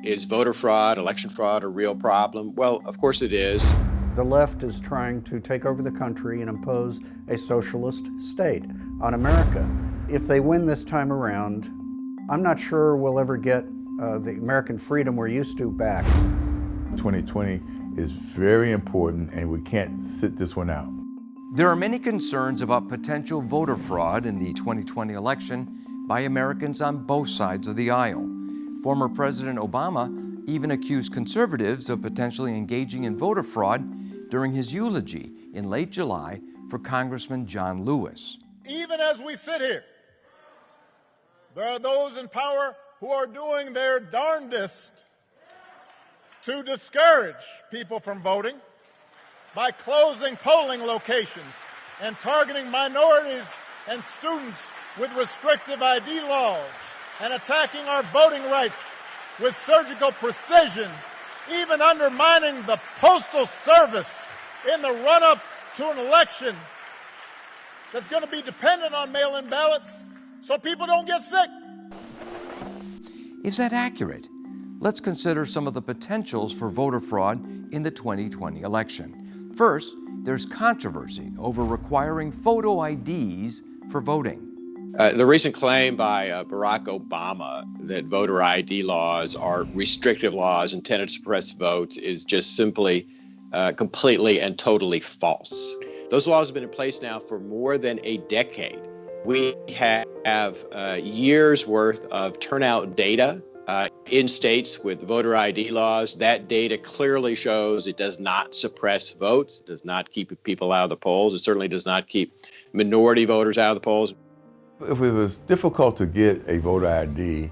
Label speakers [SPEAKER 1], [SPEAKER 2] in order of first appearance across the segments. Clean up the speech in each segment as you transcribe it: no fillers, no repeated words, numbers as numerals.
[SPEAKER 1] Is voter fraud, election fraud a real problem? Well, of course it is.
[SPEAKER 2] The left is trying to take over the country and impose a socialist state on America. If they win this time around, I'm not sure we'll ever get the American freedom we're used to back.
[SPEAKER 3] 2020 is very important, and we can't sit this one out.
[SPEAKER 4] There are many concerns about potential voter fraud in the 2020 election by Americans on both sides of the aisle. Former President Obama even accused conservatives of potentially engaging in voter fraud during his eulogy in late July for Congressman John Lewis.
[SPEAKER 5] Even as we sit here, there are those in power who are doing their darndest to discourage people from voting by closing polling locations and targeting minorities and students with restrictive ID laws and attacking our voting rights with surgical precision, even undermining the Postal Service in the run-up to an election that's going to be dependent on mail-in ballots so people don't get sick.
[SPEAKER 4] Is that accurate? Let's consider some of the potentials for voter fraud in the 2020 election. First, there's controversy over requiring photo IDs for voting.
[SPEAKER 1] The recent claim by Barack Obama that voter ID laws are restrictive laws intended to suppress votes is just simply completely and totally false. Those laws have been in place now for more than a decade. We have years worth of turnout data in states with voter ID laws. That data clearly shows it does not suppress votes, it does not keep people out of the polls, it certainly does not keep minority voters out of the polls.
[SPEAKER 3] If it was difficult to get a voter ID,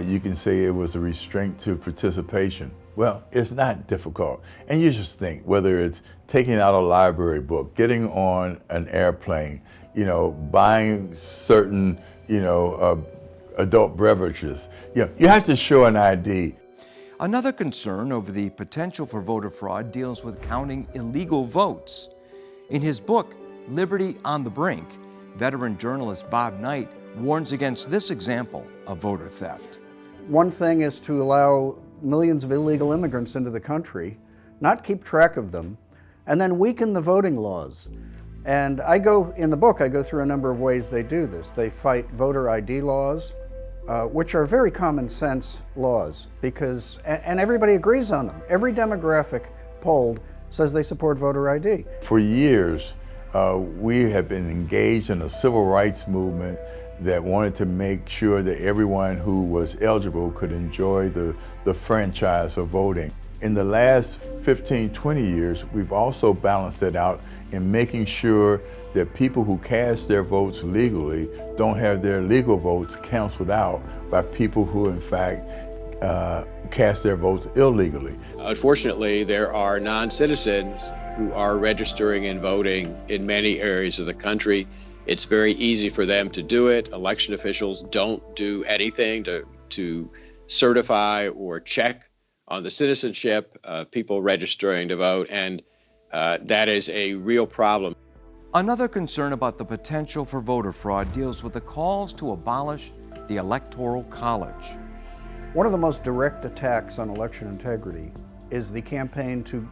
[SPEAKER 3] you can say it was a restraint to participation. Well, it's not difficult. And you just think, whether it's taking out a library book, getting on an airplane, buying certain, adult beverages, you have to show an ID.
[SPEAKER 4] Another concern over the potential for voter fraud deals with counting illegal votes. In his book, Liberty on the Brink, veteran journalist Bob Knight warns against this example of voter theft.
[SPEAKER 2] One thing is to allow millions of illegal immigrants into the country, not keep track of them, and then weaken the voting laws. And in the book, I go through a number of ways they do this. They fight voter ID laws, which are very common sense laws, and everybody agrees on them. Every demographic polled says they support voter ID. For
[SPEAKER 3] years, we have been engaged in a civil rights movement that wanted to make sure that everyone who was eligible could enjoy the franchise of voting. In the last 15, 20 years, we've also balanced it out in making sure that people who cast their votes legally don't have their legal votes canceled out by people who, in fact, cast their votes illegally.
[SPEAKER 1] Unfortunately, there are non-citizens who are registering and voting in many areas of the country. It's very easy for them to do it. Election officials don't do anything to certify or check on the citizenship of people registering to vote, and that is a real problem.
[SPEAKER 4] Another concern about the potential for voter fraud deals with the calls to abolish the Electoral College.
[SPEAKER 2] One of the most direct attacks on election integrity is the campaign to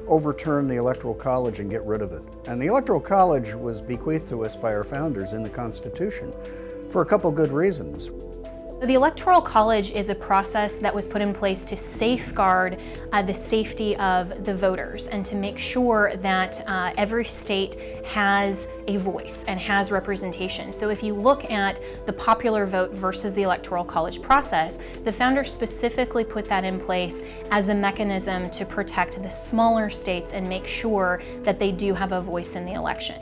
[SPEAKER 2] overturn the Electoral College and get rid of it. And the Electoral College was bequeathed to us by our founders in the Constitution for a couple good reasons.
[SPEAKER 6] The Electoral College is a process that was put in place to safeguard the safety of the voters and to make sure that every state has a voice and has representation. So if you look at the popular vote versus the Electoral College process, the founders specifically put that in place as a mechanism to protect the smaller states and make sure that they do have a voice in the election.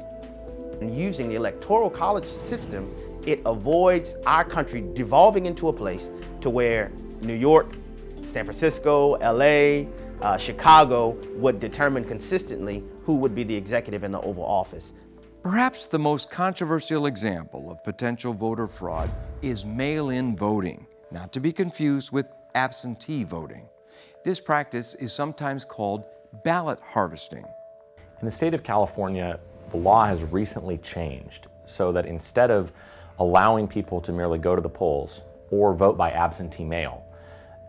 [SPEAKER 7] Using the Electoral College system, it avoids our country devolving into a place to where New York, San Francisco, LA, Chicago would determine consistently who would be the executive in the Oval Office.
[SPEAKER 4] Perhaps the most controversial example of potential voter fraud is mail-in voting, not to be confused with absentee voting. This practice is sometimes called ballot harvesting.
[SPEAKER 8] In the state of California, the law has recently changed so that instead of allowing people to merely go to the polls or vote by absentee mail,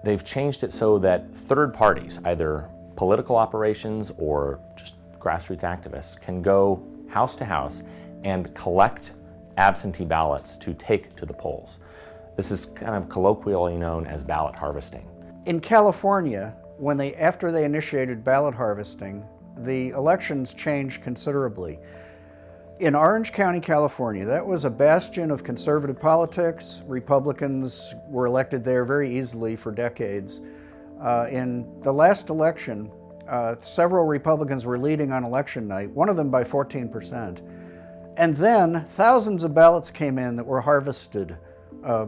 [SPEAKER 8] they've changed it so that third parties, either political operations or just grassroots activists, can go house to house and collect absentee ballots to take to the polls. This is kind of colloquially known as ballot harvesting.
[SPEAKER 2] In California, after they initiated ballot harvesting, the elections changed considerably. In Orange County, California, that was a bastion of conservative politics. Republicans were elected there very easily for decades. In the last election, several Republicans were leading on election night, one of them by 14%. And then thousands of ballots came in that were harvested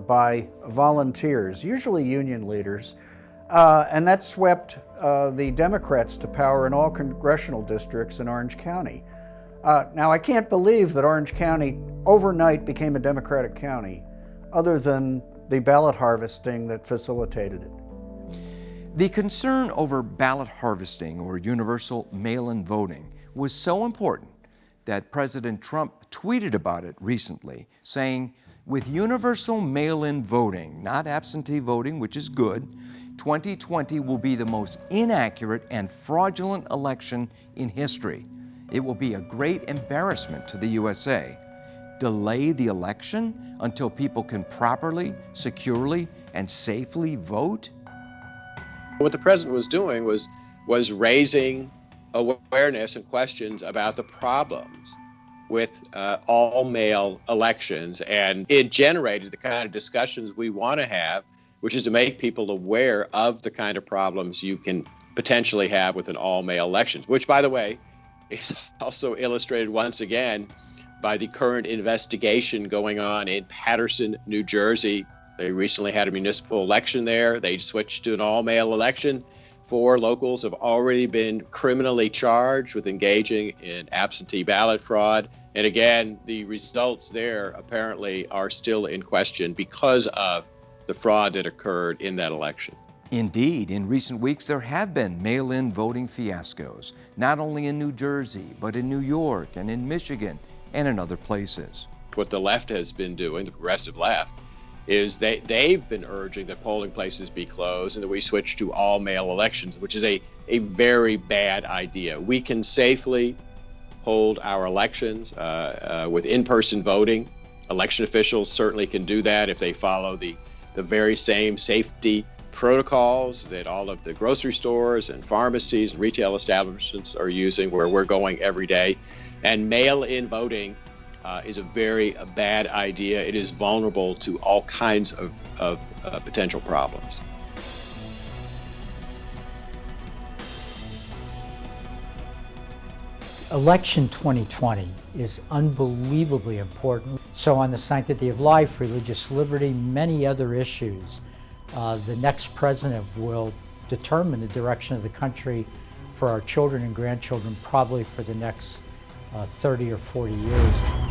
[SPEAKER 2] by volunteers, usually union leaders, and that swept the Democrats to power in all congressional districts in Orange County. Now, I can't believe that Orange County overnight became a Democratic county, other than the ballot harvesting that facilitated it.
[SPEAKER 4] The concern over ballot harvesting, or universal mail-in voting, was so important that President Trump tweeted about it recently, saying, "With universal mail-in voting, not absentee voting, which is good, 2020 will be the most inaccurate and fraudulent election in history. It will be a great embarrassment to the USA. Delay the election until people can properly, securely, and safely vote?"
[SPEAKER 1] What the president was doing was raising awareness and questions about the problems with all-mail elections, and it generated the kind of discussions we want to have, which is to make people aware of the kind of problems you can potentially have with an all-mail election, which, by the way, is also illustrated once again by the current investigation going on in Paterson, New Jersey. They recently had a municipal election there. They switched to an all-mail election. 4 locals have already been criminally charged with engaging in absentee ballot fraud. And again, the results there apparently are still in question because of the fraud that occurred in that election.
[SPEAKER 4] Indeed, in recent weeks there have been mail-in voting fiascos, not only in New Jersey, but in New York and in Michigan and in other places.
[SPEAKER 1] What the left has been doing, the progressive left, is they've been urging that polling places be closed and that we switch to all-mail elections, which is a very bad idea. We can safely hold our elections with in-person voting. Election officials certainly can do that if they follow the very same safety protocols that all of the grocery stores and pharmacies and retail establishments are using, where we're going every day. And mail-in voting is a very bad idea. It is vulnerable to all kinds of potential problems.
[SPEAKER 9] Election 2020 is unbelievably important. So on the sanctity of life, religious liberty, many other issues, the next president will determine the direction of the country for our children and grandchildren, probably for the next 30 or 40 years.